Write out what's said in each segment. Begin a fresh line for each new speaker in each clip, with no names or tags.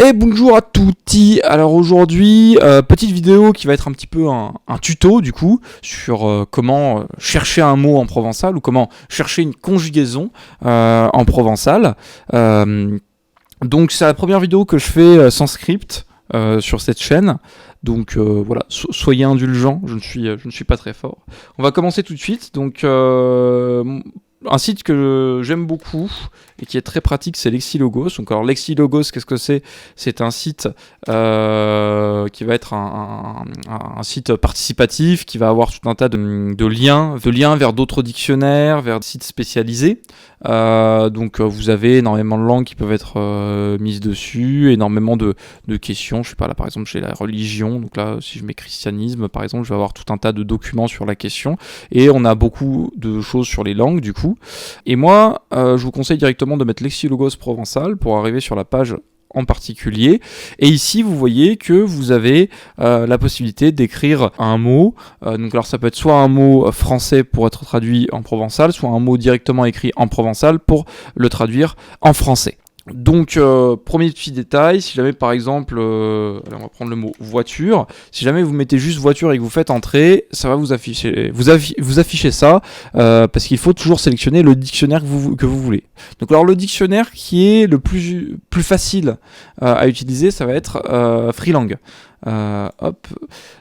Et bonjour à tutti. Alors aujourd'hui, petite vidéo qui va être un petit peu un tuto du coup sur comment chercher un mot en provençal ou comment chercher une conjugaison en provençal. Donc c'est la première vidéo que je fais sans script sur cette chaîne. Donc voilà, soyez indulgents, je ne suis pas très fort. On va commencer tout de suite. Donc un site que j'aime beaucoup et qui est très pratique, c'est Lexilogos. Donc, alors Lexilogos, qu'est-ce que c'est ? C'est un site qui va être un site participatif, qui va avoir tout un tas de liens vers d'autres dictionnaires, vers des sites spécialisés. Donc vous avez énormément de langues qui peuvent être mises dessus, énormément de questions. Je sais pas, là par exemple j'ai la religion, donc là si je mets christianisme par exemple, je vais avoir tout un tas de documents sur la question, et on a beaucoup de choses sur les langues du coup. Et moi je vous conseille directement de mettre Lexilogos provençal pour arriver sur la page en particulier, et ici vous voyez que vous avez la possibilité d'écrire un mot, donc alors ça peut être soit un mot français pour être traduit en provençal, soit un mot directement écrit en provençal pour le traduire en français. Donc premier petit détail, si jamais par exemple, on va prendre le mot voiture, si jamais vous mettez juste voiture et que vous faites entrer, ça va vous afficher ça, parce qu'il faut toujours sélectionner le dictionnaire que vous voulez. Donc alors le dictionnaire qui est le plus facile à utiliser, ça va être Freelang.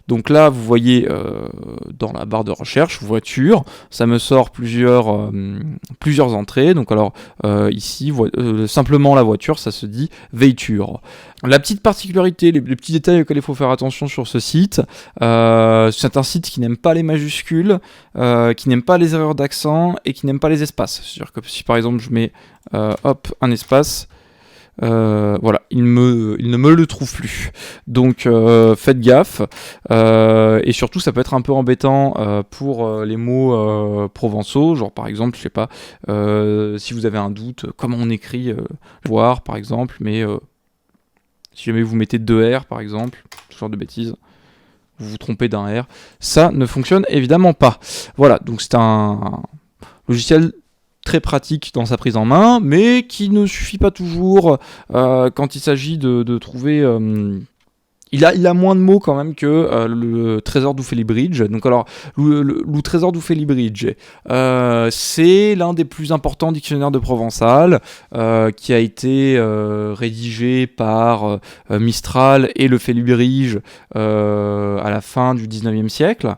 Donc là vous voyez dans la barre de recherche voiture, ça me sort plusieurs entrées. Donc alors ici simplement la voiture, ça se dit Veiture. La petite particularité, les petits détails auxquels il faut faire attention sur ce site, c'est un site qui n'aime pas les majuscules, qui n'aime pas les erreurs d'accent et qui n'aime pas les espaces. C'est-à-dire que si par exemple je mets un espace, voilà, il ne me le trouve plus. Donc faites gaffe, et surtout ça peut être un peu embêtant pour les mots provençaux, genre par exemple, je sais pas, si vous avez un doute, comment on écrit voir par exemple, mais si jamais vous mettez 2 R par exemple, ce genre de bêtises, vous vous trompez d'un R, ça ne fonctionne évidemment pas. Voilà, donc c'est un logiciel très pratique dans sa prise en main, mais qui ne suffit pas toujours quand il s'agit de trouver... Il a moins de mots quand même que le Trésor d'Ouphélie-Bridge. Donc alors, le Trésor d'Ouphélie-Bridge, c'est l'un des plus importants dictionnaires de provençal, qui a été rédigé par Mistral et le Félie-Bridge à la fin du 19e siècle.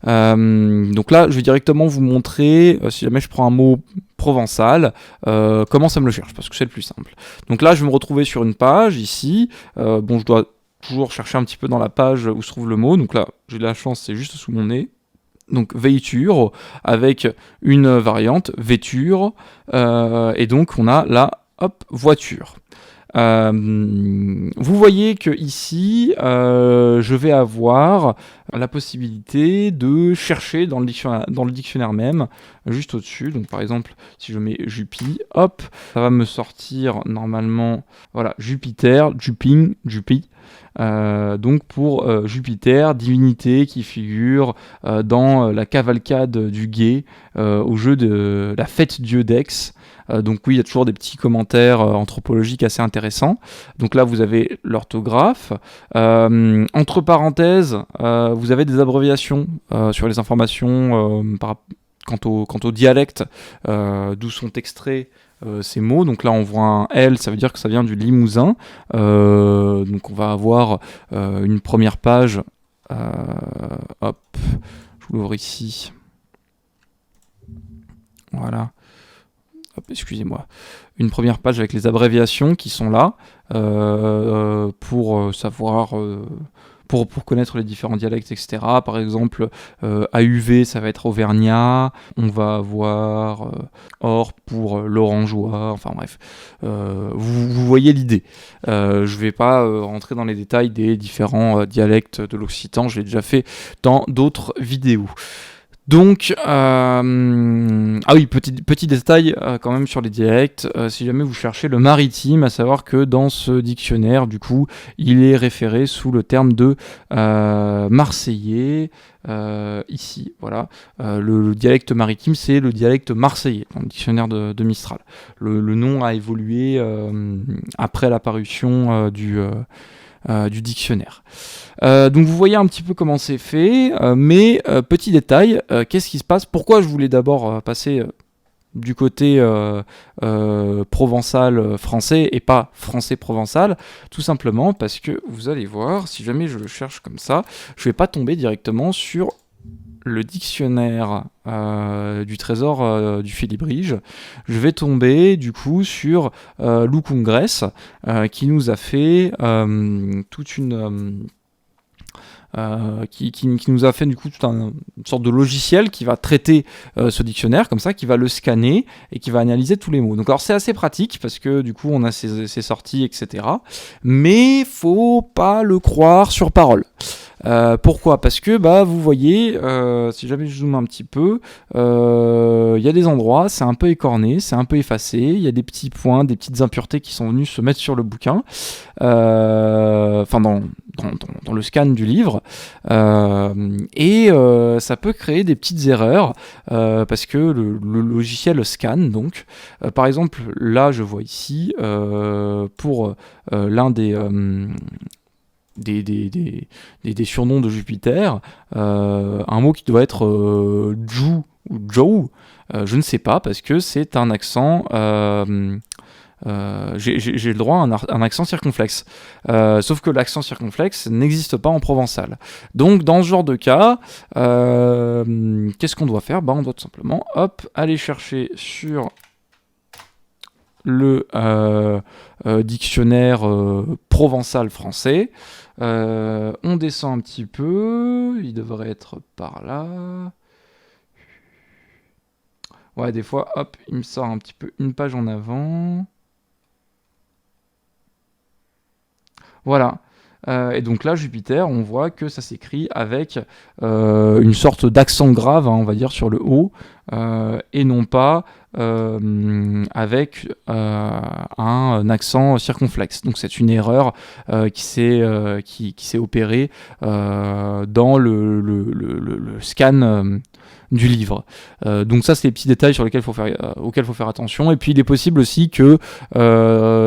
Donc là, je vais directement vous montrer, si jamais je prends un mot provençal, comment ça me le cherche, parce que c'est le plus simple. Donc là, je vais me retrouver sur une page, ici. Bon, je dois toujours chercher un petit peu dans la page où se trouve le mot. Donc là, j'ai de la chance, c'est juste sous mon nez. Donc veiture, avec une variante, vêture, et donc on a là, voiture. Vous voyez que ici, je vais avoir la possibilité de chercher dans le dictionnaire même, juste au-dessus. Donc par exemple, si je mets Jupi, hop, ça va me sortir normalement, voilà, Jupiter, Juping, Jupi. Donc pour Jupiter, divinité qui figure dans la cavalcade du guet, au jeu de la fête dieu d'Aix. Donc oui, il y a toujours des petits commentaires anthropologiques assez intéressants. Donc là, vous avez l'orthographe. Entre parenthèses, vous avez des abréviations sur les informations quant au dialecte d'où sont extraits ces mots. Donc là on voit un L, ça veut dire que ça vient du Limousin. Donc on va avoir une première page, hop, je vous l'ouvre ici, voilà, hop, excusez-moi, une première page avec les abréviations qui sont là pour savoir... Pour connaître les différents dialectes, etc. Par exemple, AUV, ça va être auvergnat. On va avoir OR pour l'orangeois. Enfin bref, vous voyez l'idée. Je ne vais pas rentrer dans les détails des différents dialectes de l'occitan. Je l'ai déjà fait dans d'autres vidéos. Donc, ah oui, petit détail quand même sur les dialectes. Si jamais vous cherchez le maritime, à savoir que dans ce dictionnaire, du coup, il est référé sous le terme de marseillais. Ici, voilà. Le dialecte maritime, c'est le dialecte marseillais dans le dictionnaire de Mistral. Le nom a évolué après l'apparition du dictionnaire. Donc vous voyez un petit peu comment c'est fait, mais petit détail, qu'est-ce qui se passe? Pourquoi je voulais d'abord passer du côté provençal français et pas français provençal? Tout simplement parce que vous allez voir, si jamais je le cherche comme ça, je vais pas tomber directement sur le dictionnaire du trésor du Félibrige. Je vais tomber du coup sur Lou Congress qui nous a fait toute une qui nous a fait du coup une sorte de logiciel qui va traiter ce dictionnaire comme ça, qui va le scanner et qui va analyser tous les mots. Donc alors c'est assez pratique parce que du coup on a ces sorties, etc. Mais faut pas le croire sur parole. Pourquoi? Parce que vous voyez, si jamais je zoome un petit peu, il y a des endroits, c'est un peu écorné, c'est un peu effacé, il y a des petits points, des petites impuretés qui sont venus se mettre sur le bouquin, enfin dans le scan du livre, et ça peut créer des petites erreurs parce que le logiciel scanne donc. Par exemple, là je vois ici pour l'un des surnoms de Jupiter, un mot qui doit être Jou ou Joe, je ne sais pas parce que c'est un accent. J'ai le droit à un accent circonflexe. Sauf que l'accent circonflexe n'existe pas en provençal. Donc dans ce genre de cas, qu'est-ce qu'on doit faire? On doit tout simplement aller chercher sur le dictionnaire provençal français. On descend un petit peu, il devrait être par là. Ouais, des fois, il me sort un petit peu une page en avant. Voilà. Et donc là, Jupiter, on voit que ça s'écrit avec une sorte d'accent grave, on va dire, sur le haut, et non pas avec un accent circonflexe. Donc c'est une erreur qui s'est opérée dans le scan du livre. Donc ça, c'est les petits détails auxquels faut faire attention. Et puis il est possible aussi que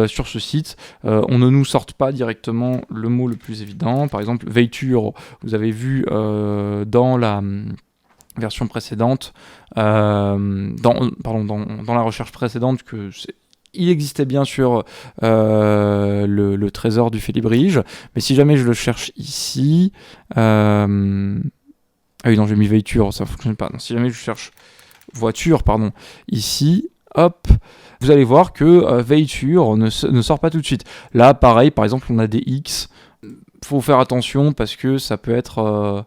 sur ce site, on ne nous sorte pas directement le mot le plus évident. Par exemple, veiture, vous avez vu dans la version précédente, dans la recherche précédente, que il existait bien sûr le trésor du Félibrige, mais si jamais je le cherche ici, ah oui non j'ai mis veiture, ça fonctionne pas. Non, si jamais je cherche voiture, pardon, ici, vous allez voir que veiture ne sort pas tout de suite. Là, pareil, par exemple, on a des X. Faut faire attention parce que ça peut être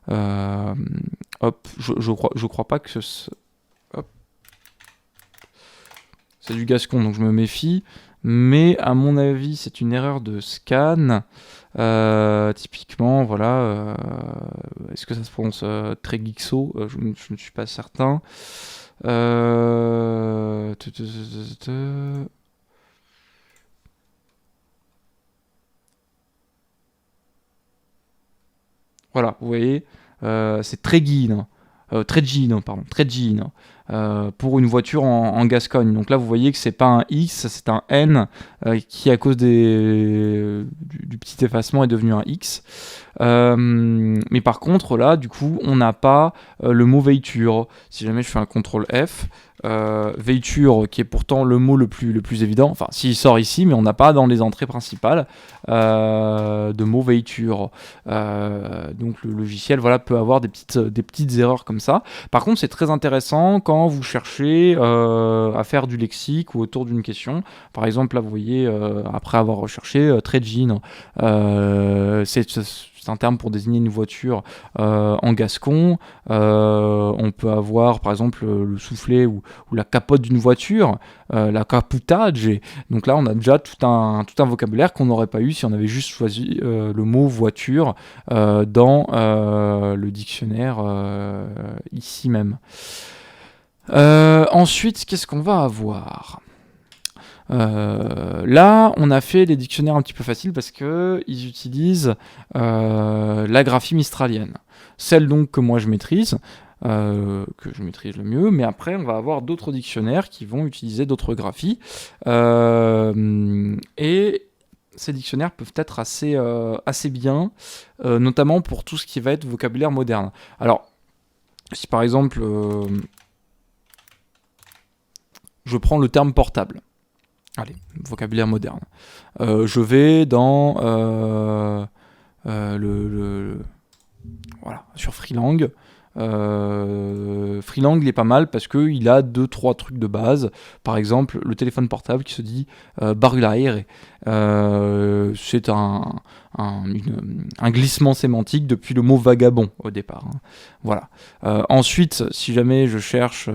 je crois pas que c'est du gascon, donc je me méfie. Mais à mon avis, c'est une erreur de scan. Typiquement, voilà. Est-ce que ça se prononce très geekso? Je ne suis pas certain. Voilà, vous voyez, c'est Tréguine, Tréguine, pardon, Tréguine, pour une voiture en Gascogne. Donc là, vous voyez que c'est pas un X, c'est un N qui, à cause du petit effacement, est devenu un X. Mais par contre, là, du coup, on n'a pas le mot veiture. Si jamais je fais un CTRL F, veiture, qui est pourtant le mot le plus évident, enfin, s'il sort ici, mais on n'a pas dans les entrées principales de mot veiture. Donc le logiciel, voilà, peut avoir des petites erreurs comme ça. Par contre, c'est très intéressant quand quand vous cherchez à faire du lexique ou autour d'une question. Par exemple, là, vous voyez, après avoir recherché Tregine, c'est un terme pour désigner une voiture en gascon. On peut avoir, par exemple, le soufflet ou la capote d'une voiture, la caputage. Donc là, on a déjà tout un vocabulaire qu'on n'aurait pas eu si on avait juste choisi le mot voiture dans le dictionnaire ici même. Ensuite, qu'est-ce qu'on va avoir ? Là, on a fait des dictionnaires un petit peu faciles parce qu'ils utilisent la graphie mistralienne. Celle donc que moi je maîtrise, le mieux, mais après on va avoir d'autres dictionnaires qui vont utiliser d'autres graphies. Et ces dictionnaires peuvent être assez bien, notamment pour tout ce qui va être vocabulaire moderne. Alors, si par exemple, je prends le terme portable. Allez, vocabulaire moderne. Je vais dans voilà, sur Freelang. Freelang, il est pas mal parce qu'il a 2-3 trucs de base. Par exemple, le téléphone portable qui se dit barulaire. C'est un glissement sémantique depuis le mot vagabond au départ. Voilà. Ensuite, si jamais je cherche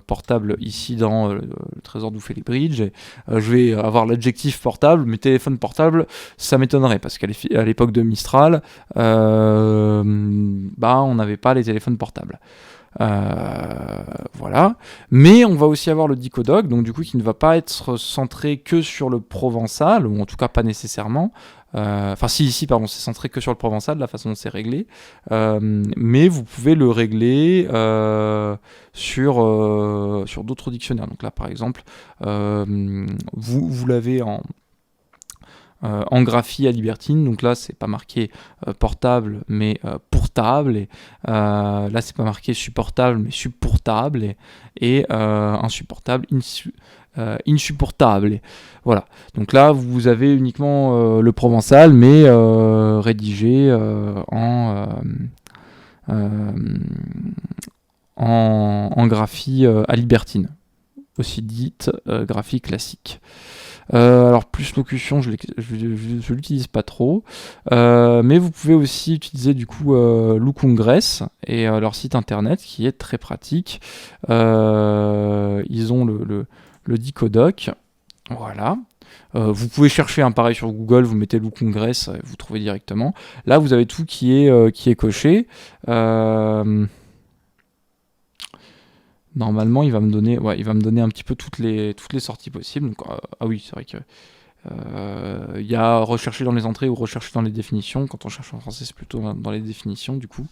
portable ici dans le trésor d'Ouffelibridge, je vais avoir l'adjectif portable, mais téléphone portable, ça m'étonnerait parce qu'à l'époque de Mistral, on n'avait pas les téléphones portables. Voilà. Mais on va aussi avoir le dicodoc, donc du coup qui ne va pas être centré que sur le provençal, ou en tout cas pas nécessairement. C'est centré que sur le provençal, la façon dont c'est réglé. Mais vous pouvez le régler sur d'autres dictionnaires. Donc là, par exemple, vous l'avez en graphie à libertine, donc là c'est pas marqué portable mais portable, et là c'est pas marqué supportable mais supportable, et insupportable insupportable, et voilà. Donc là vous avez uniquement le provençal mais rédigé en graphie à libertine, aussi dite graphie classique. Alors plus locution, je l'utilise pas trop, mais vous pouvez aussi utiliser du coup Lookcongress et leur site internet qui est très pratique. Ils ont le dicodoc, voilà. Vous pouvez chercher un pareil sur Google, vous mettez Lookcongress, vous trouvez directement. Là vous avez tout qui est coché. Normalement, il va me donner un petit peu toutes les sorties possibles. Donc, oui, c'est vrai que il y a rechercher dans les entrées ou rechercher dans les définitions. Quand on cherche en français, c'est plutôt dans les définitions, du coup.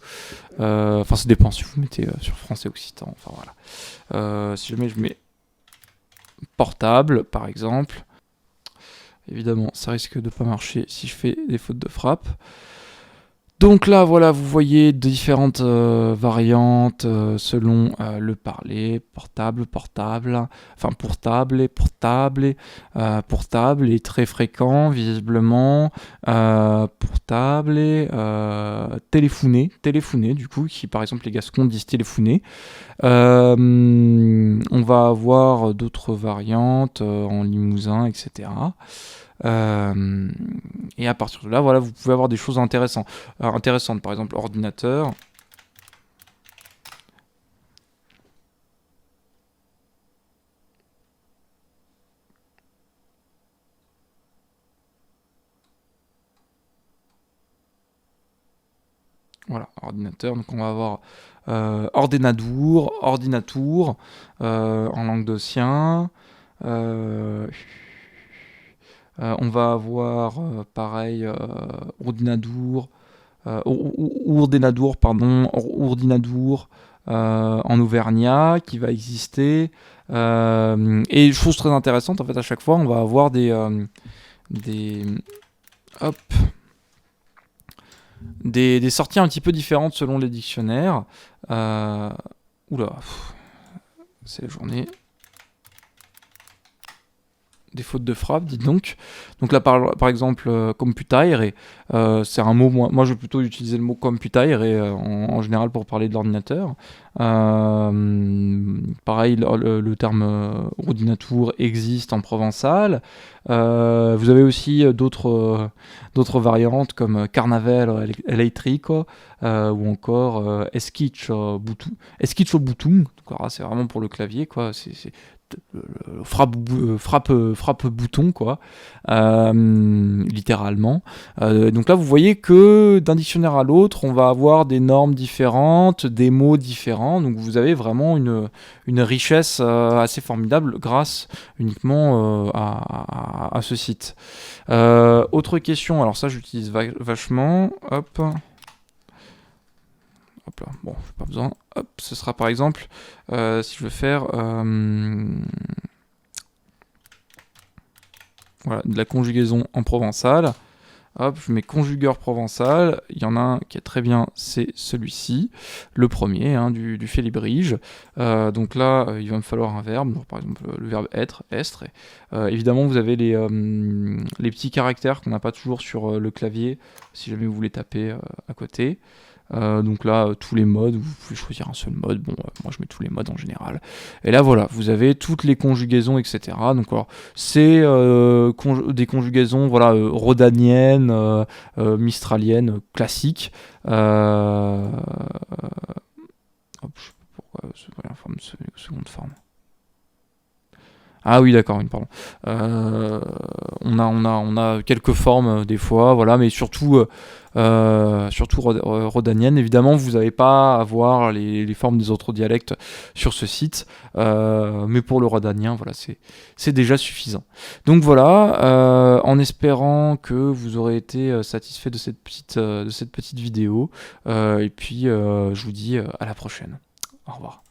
Ça dépend si vous mettez sur français occitan. Enfin, voilà. Si jamais je mets portable, par exemple, évidemment, ça risque de pas marcher si je fais des fautes de frappe. Donc là, voilà, vous voyez différentes variantes selon le parler, portable, enfin portable est très fréquent, visiblement, portable et téléphoné, du coup, qui par exemple les Gascons disent téléphoné. On va avoir d'autres variantes en limousin, etc. Et à partir de là, voilà, vous pouvez avoir des choses intéressantes. Par exemple, ordinateur. Voilà, ordinateur. Donc on va avoir ordinateur en langue d'Ossien. On va avoir pareil ordinadour en auvergnat qui va exister. Et chose très intéressante, en fait, à chaque fois, on va avoir des sorties un petit peu différentes selon les dictionnaires. C'est la journée des fautes de frappe, dites donc. Donc là, par exemple, computare, c'est un mot, moi je vais plutôt utiliser le mot computare en général pour parler de l'ordinateur. Pareil, le terme ordinateur existe en provençal. Vous avez aussi d'autres variantes comme carnaval eléctrico ou encore esquicho bouton. C'est vraiment pour le clavier, quoi. C'est frappe bouton, quoi, littéralement. Donc là vous voyez que d'un dictionnaire à l'autre on va avoir des normes différentes, des mots différents, donc vous avez vraiment une richesse assez formidable grâce uniquement à ce site. Autre question, alors ça j'utilise vachement, hop là, bon, j'ai pas besoin. Hop, ce sera par exemple, si je veux faire voilà, de la conjugaison en provençal. Hop, je mets conjugueur provençal. Il y en a un qui est très bien, c'est celui-ci, le premier, du Félibrige. Donc là, il va me falloir un verbe, donc, par exemple le verbe être, estre. Évidemment, vous avez les petits caractères qu'on n'a pas toujours sur le clavier, si jamais vous voulez taper à côté. Donc là, tous les modes, vous pouvez choisir un seul mode. Bon, moi je mets tous les modes en général. Et là, voilà, vous avez toutes les conjugaisons, etc. Donc, alors, c'est des conjugaisons, voilà, rhodaniennes, mistraliennes, classiques. Hop, je sais pas pourquoi c'est pas la forme, seconde forme. Ah oui, d'accord, pardon. On a quelques formes des fois, voilà, mais surtout rhodanienne. Évidemment, vous n'avez pas à voir les formes des autres dialectes sur ce site, mais pour le rhodanien, voilà, c'est déjà suffisant. Donc voilà, en espérant que vous aurez été satisfait de cette petite vidéo, et puis je vous dis à la prochaine. Au revoir.